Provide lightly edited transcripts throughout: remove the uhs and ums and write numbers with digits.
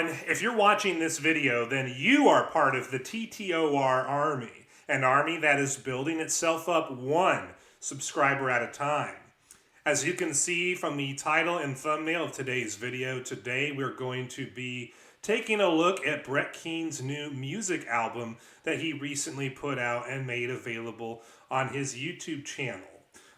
everyone. If you're watching this video, then you are part of the TTOR Army, an army that is building itself up one subscriber at a time. As you can see from the title and thumbnail of today's video, today we're going to be taking a look at Brett Keane's new music album that he recently put out and made available on his YouTube channel.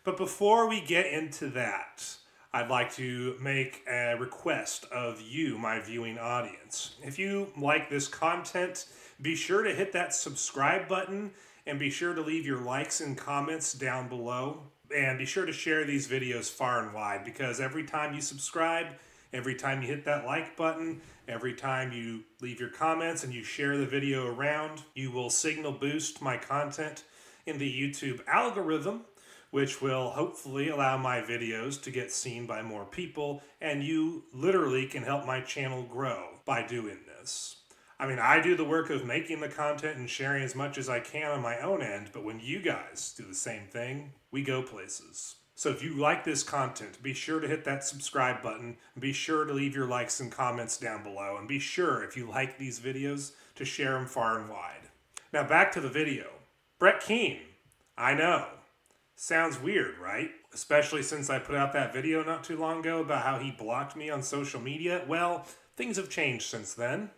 But before we get into that, I'd like to make a request of you, my viewing audience. If you like this content, be sure to hit that subscribe button and be sure to leave your likes and comments down below. And be sure to share these videos far and wide, because every time you subscribe, every time you hit that like button, every time you leave your comments and you share the video around, you will signal boost my content in the YouTube algorithm, which will hopefully allow my videos to get seen by more people, and you literally can help my channel grow by doing this. I mean, I do the work of making the content and sharing as much as I can on my own end, but when you guys do the same thing, we go places. So if you like this content, be sure to hit that subscribe button, and be sure to leave your likes and comments down below, and be sure, if you like these videos, to share them far and wide. Now back to the video. Brett Keane, I know. Sounds weird, right? Especially since I put out that video not too long ago about how he blocked me on social media. Well, things have changed since then.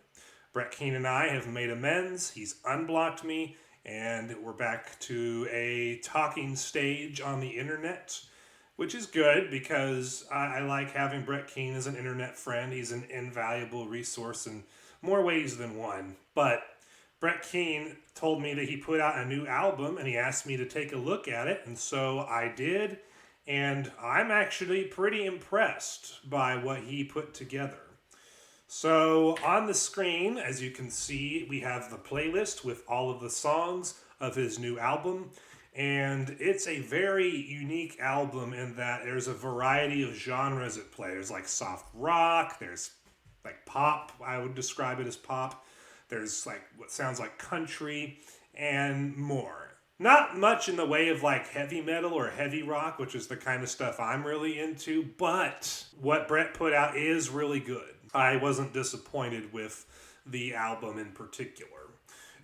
Brett Keane and I have made amends. He's unblocked me, and we're back to a talking stage on the internet, which is good because I like having Brett Keane as an internet friend. He's an invaluable resource in more ways than one. But Brett Keane told me that he put out a new album and he asked me to take a look at it, and so I did, and I'm actually pretty impressed by what he put together. So on the screen, as you can see, we have the playlist with all of the songs of his new album, and it's a very unique album in that there's a variety of genres at play. There's like soft rock, there's like pop, I would describe it as pop. There's like what sounds like country and more. Not much in the way of like heavy metal or heavy rock, which is the kind of stuff I'm really into, but what Brett put out is really good. I wasn't disappointed with the album in particular.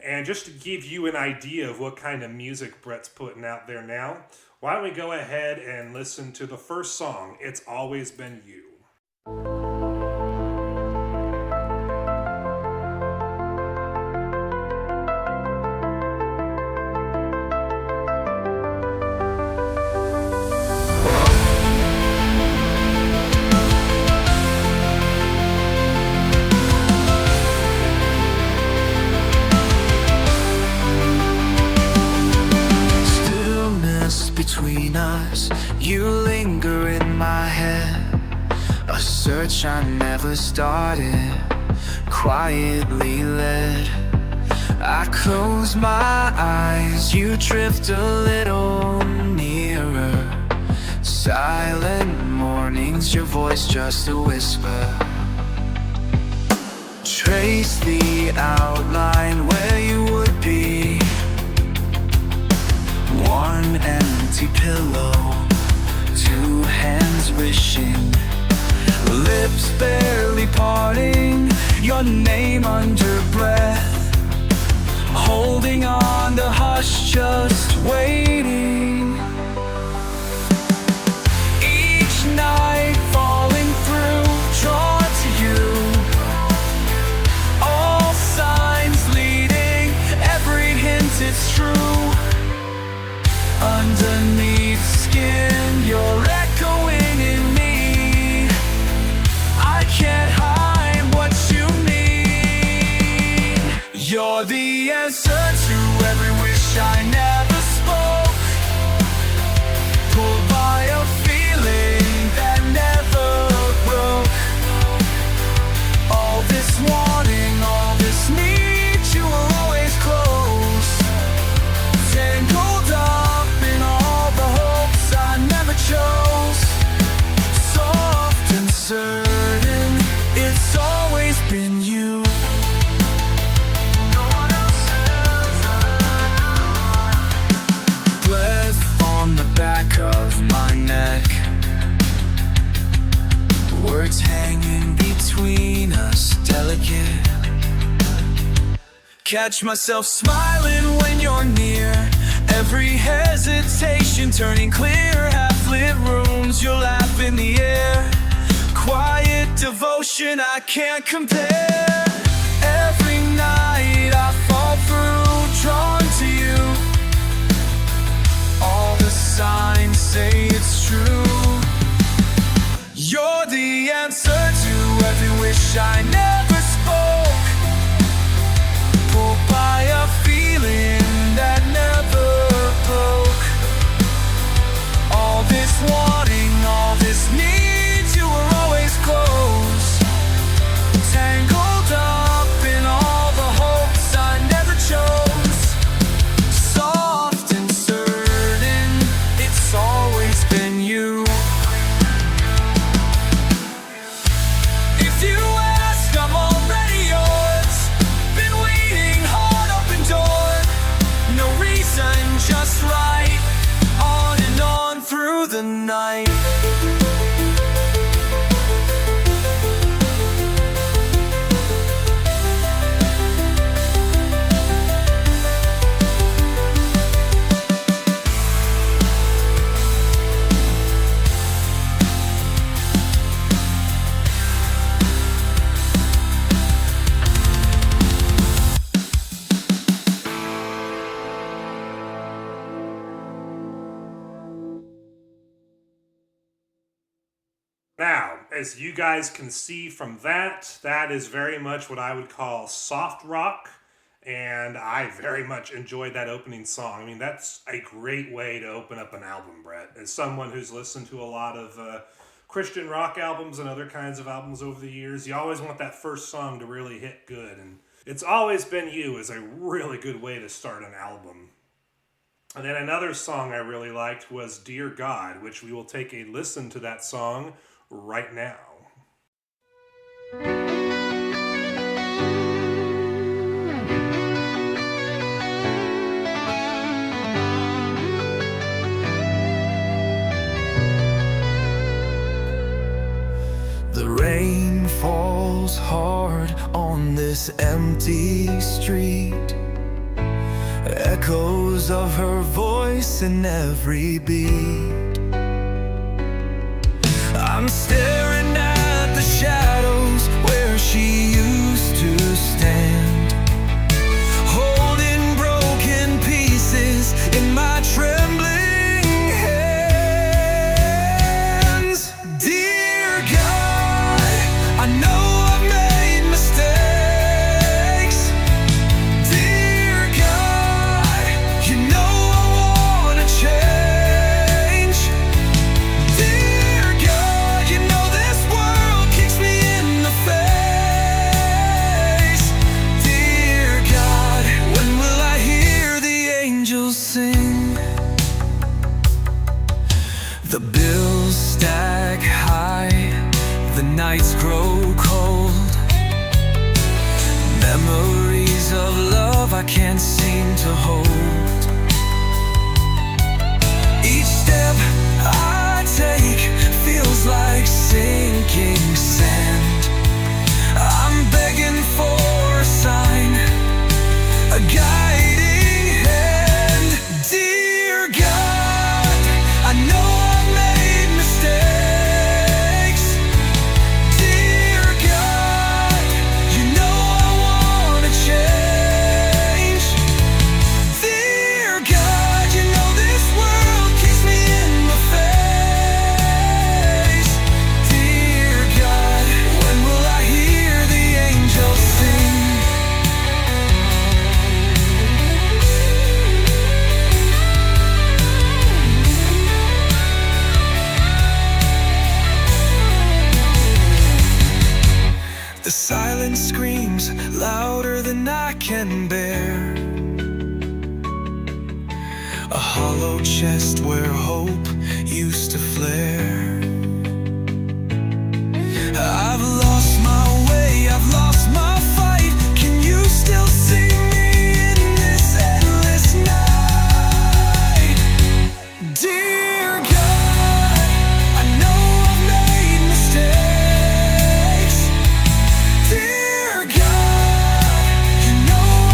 And just to give you an idea of what kind of music Brett's putting out there now, why don't we go ahead and listen to the first song, It's Always Been You. Between us, you linger in my head, a search I never started, quietly led. I close my eyes, you drift a little nearer. Silent mornings, your voice just a whisper. Trace the outline where you would be. One empty pillow, two hands wishing, lips barely parting, your name under breath, holding on to hush, just waiting. Each night falling through, drawn to you, all signs leading, every hint it's true. Underneath skin, you're echoing in me. I can't hide what you mean. You're the answer to every wish I never spoke. Pulled by a feeling that never broke. All this wanting, all this need, you were always close. Tangled up chose, soft and certain, it's always been you. No one else says catch myself smiling when you're near. Every hesitation turning clear. Half-lit rooms, your laugh in the air. Quiet devotion I can't compare. Every night I fall through, drawn to you. All the signs say it's true. You're the answer to every wish I never spoke. Pulled by a feeling that never broke. All this wanting, all this need, you were always close. Tangled up in all the hopes I never chose. Soft and certain, it's always been you. If you ask, I'm already yours. Been waiting, heart open door. No reason, just right. On and on through the night. Now, as you guys can see from that, that is very much what I would call soft rock, and I very much enjoyed that opening song. I mean, that's a great way to open up an album, Brett. As someone who's listened to a lot of Christian rock albums and other kinds of albums over the years, you always want that first song to really hit good, and It's Always Been You is a really good way to start an album. And then another song I really liked was Dear God, which we will take a listen to that song right now. The rain falls hard on this empty street. Echoes of her voice in every beat. I'm staring at the shadows where she used to stand, holding broken pieces in my trembling hands. Dear God, I know I've made mistakes. Dear God, you know I wanna change. Dear God, you know this world kicks me in the face. Dear God, when will I hear the angels sing? The bills stack high, the nights grow cold. Memories of love I can't seem to hold. Each step I take feels like sinking sand. I'm begging for a sign, a guiding hand. Dear God, I know I've made mistakes. Dear God, you know I wanna change. Dear God, you know this world kicks me in the face. Dear God, when will I hear the angels sing? The silence screams louder than I can bear. A hollow chest where hope used to flare. I've lost my way, I've lost my fight. Can you still see me in this endless night? Dear God, I know I've made mistakes. Dear God, you know I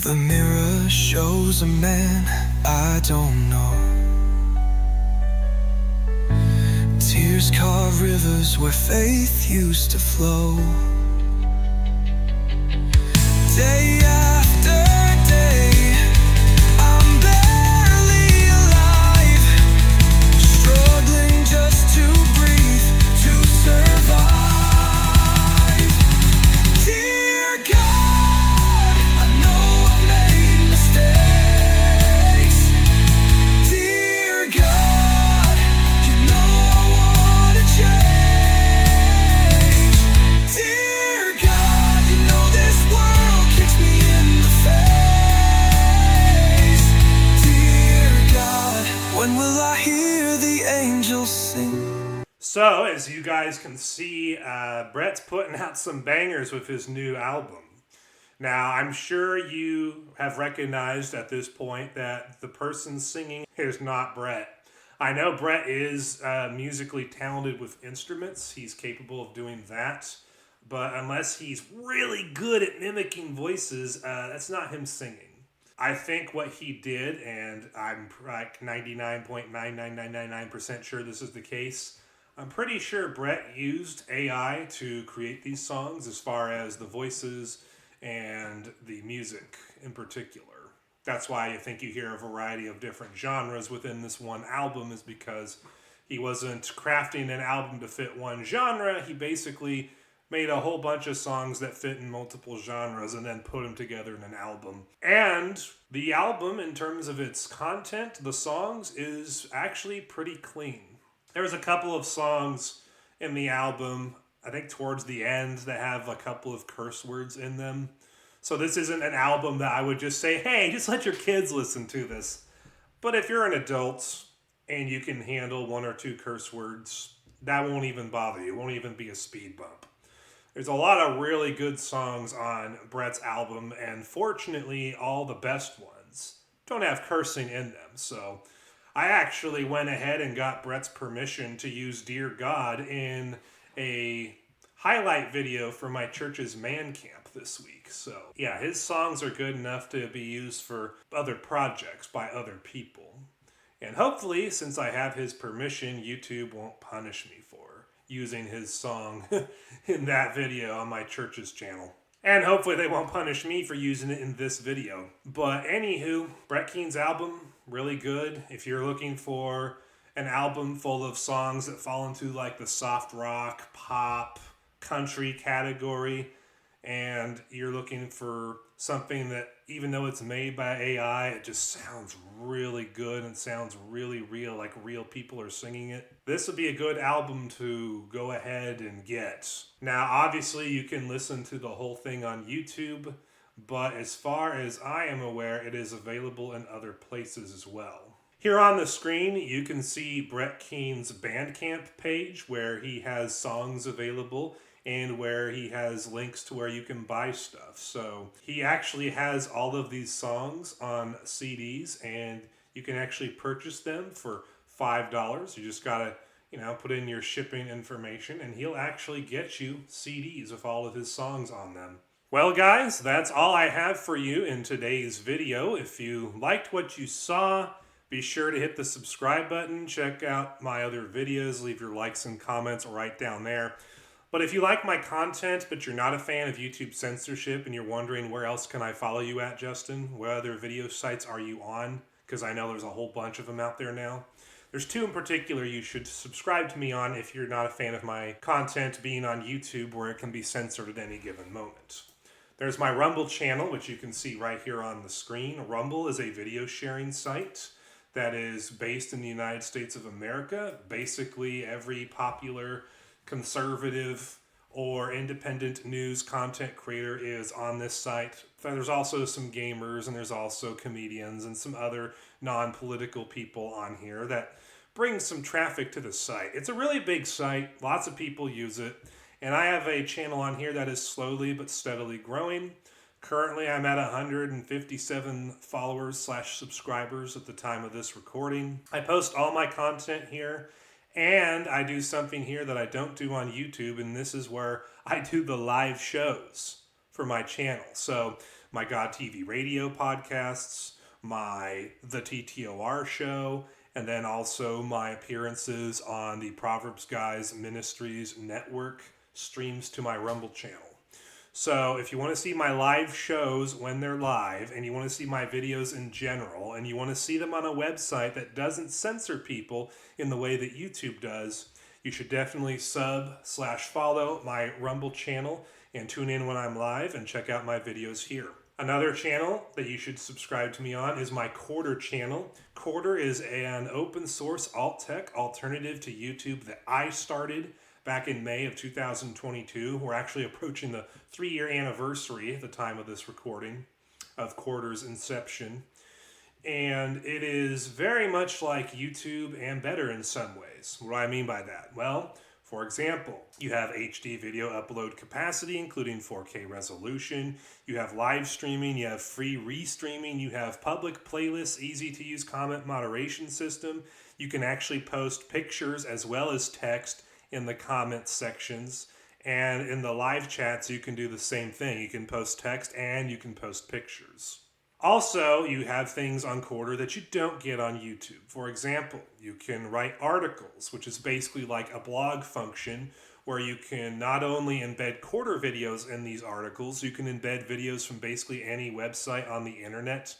The mirror shows a man I don't know. Tears carve rivers where faith used to flow. Day after day, I'm barely alive, struggling just to breathe, to survive. Dear God, I know I made mistakes. Dear God, you know I wanna change. Dear God, you know this world kicks me in the face. Dear God, when will I hear the angels sing? So, as you guys can see, Brett's putting out some bangers with his new album. Now, I'm sure you have recognized at this point that the person singing is not Brett. I know Brett is musically talented with instruments. He's capable of doing that. But unless he's really good at mimicking voices, that's not him singing. I think what he did, and I'm like 99.99999% sure this is the case, I'm pretty sure Brett used AI to create these songs as far as the voices and the music in particular. That's why I think you hear a variety of different genres within this one album, is because he wasn't crafting an album to fit one genre. He basically made a whole bunch of songs that fit in multiple genres and then put them together in an album. And the album, in terms of its content, the songs, is actually pretty clean. There was a couple of songs in the album, I think towards the end, that have a couple of curse words in them. So this isn't an album that I would just say, hey, just let your kids listen to this. But if you're an adult and you can handle one or two curse words, that won't even bother you. It won't even be a speed bump. There's a lot of really good songs on Brett's album, and fortunately, all the best ones don't have cursing in them. So I actually went ahead and got Brett's permission to use Dear God in a highlight video for my church's Bandcamp this week. So yeah, his songs are good enough to be used for other projects by other people. And hopefully, since I have his permission, YouTube won't punish me for using his song in that video on my church's channel. And hopefully they won't punish me for using it in this video. But anywho, Brett Keane's album, really good. If you're looking for an album full of songs that fall into like the soft rock, pop, country category, and you're looking for something that, even though it's made by AI, it just sounds really good and sounds really real, like real people are singing it, this would be a good album to go ahead and get. Now, obviously, you can listen to the whole thing on YouTube, but as far as I am aware, it is available in other places as well. Here on the screen, you can see Brett Keane's Bandcamp page, where he has songs available and where he has links to where you can buy stuff. So he actually has all of these songs on CDs, and you can actually purchase them for $5. You just gotta, put in your shipping information, and he'll actually get you CDs with all of his songs on them. Well, guys, that's all I have for you in today's video. If you liked what you saw, be sure to hit the subscribe button. Check out my other videos. Leave your likes and comments right down there. But if you like my content, but you're not a fan of YouTube censorship and you're wondering where else can I follow you at, Justin? What other video sites are you on? Because I know there's a whole bunch of them out there now. There's two in particular you should subscribe to me on if you're not a fan of my content being on YouTube, where it can be censored at any given moment. There's my Rumble channel, which you can see right here on the screen. Rumble is a video sharing site that is based in the United States of America. Basically, every popular conservative or independent news content creator is on this site. There's also some gamers, and there's also comedians and some other non-political people on here that brings some traffic to the site. It's a really big site. Lots of people use it. And I have a channel on here that is slowly but steadily growing. Currently, I'm at 157 followers/subscribers at the time of this recording. I post all my content here, and I do something here that I don't do on YouTube, and this is where I do the live shows for my channel. So my God TV radio podcasts, the TTOR show, and then also my appearances on the Proverbs Guys Ministries network streams to my Rumble channel. So if you want to see my live shows when they're live, and you want to see my videos in general, and you want to see them on a website that doesn't censor people in the way that YouTube does, you should definitely sub/follow my Rumble channel and tune in when I'm live and check out my videos here. Another channel that you should subscribe to me on is my Quarter channel. Quarter is an open source alt tech alternative to YouTube that I started back in May of 2022. We're actually approaching the 3-year anniversary at the time of this recording of Quarter's inception. And it is very much like YouTube and better in some ways. What do I mean by that? Well, for example, you have HD video upload capacity, including 4K resolution. You have live streaming, you have free restreaming, you have public playlists, easy to use comment moderation system. You can actually post pictures as well as text in the comments sections. And in the live chats, you can do the same thing. You can post text and you can post pictures. Also, you have things on Quarter that you don't get on YouTube. For example, you can write articles, which is basically like a blog function where you can not only embed Quarter videos in these articles, you can embed videos from basically any website on the internet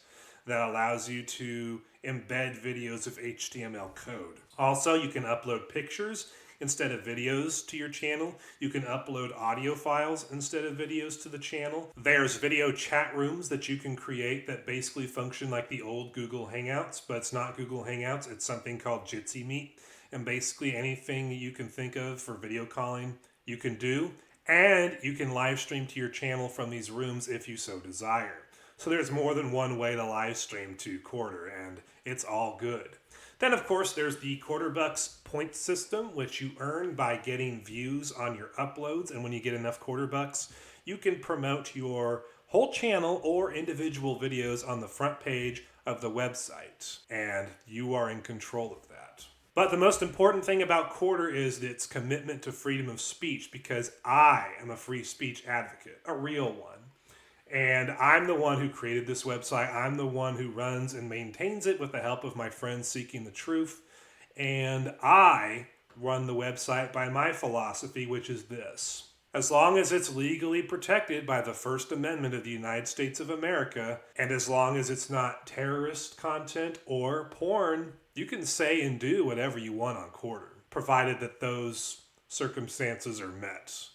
that allows you to embed videos of HTML code. Also, you can upload pictures instead of videos to your channel. You can upload audio files instead of videos to the channel. There's video chat rooms that you can create that basically function like the old Google Hangouts, but it's not Google Hangouts, it's something called Jitsi Meet. And basically anything you can think of for video calling, you can do. And you can live stream to your channel from these rooms if you so desire. So there's more than one way to live stream to Quarter, and it's all good. Then, of course, there's the Quarter Bucks point system, which you earn by getting views on your uploads. And when you get enough Quarter Bucks, you can promote your whole channel or individual videos on the front page of the website. And you are in control of that. But the most important thing about Quarter is its commitment to freedom of speech, because I am a free speech advocate, a real one. And I'm the one who created this website. I'm the one who runs and maintains it with the help of my friends seeking the truth. And I run the website by my philosophy, which is this: as long as it's legally protected by the First Amendment of the United States of America, and as long as it's not terrorist content or porn, you can say and do whatever you want on Quarter, provided that those circumstances are met.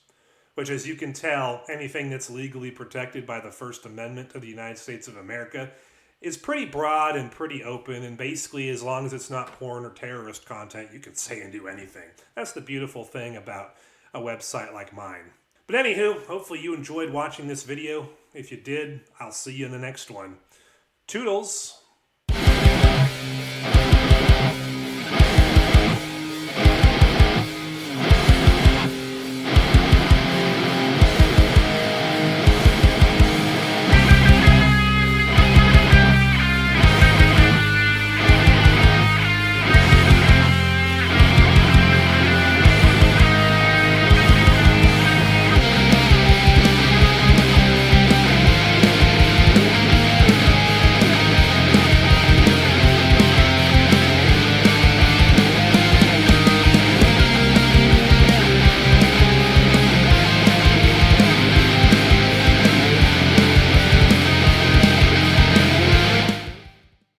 Which, as you can tell, anything that's legally protected by the First Amendment of the United States of America is pretty broad and pretty open, and basically, as long as it's not porn or terrorist content, you can say and do anything. That's the beautiful thing about a website like mine. But anywho, hopefully you enjoyed watching this video. If you did, I'll see you in the next one. Toodles!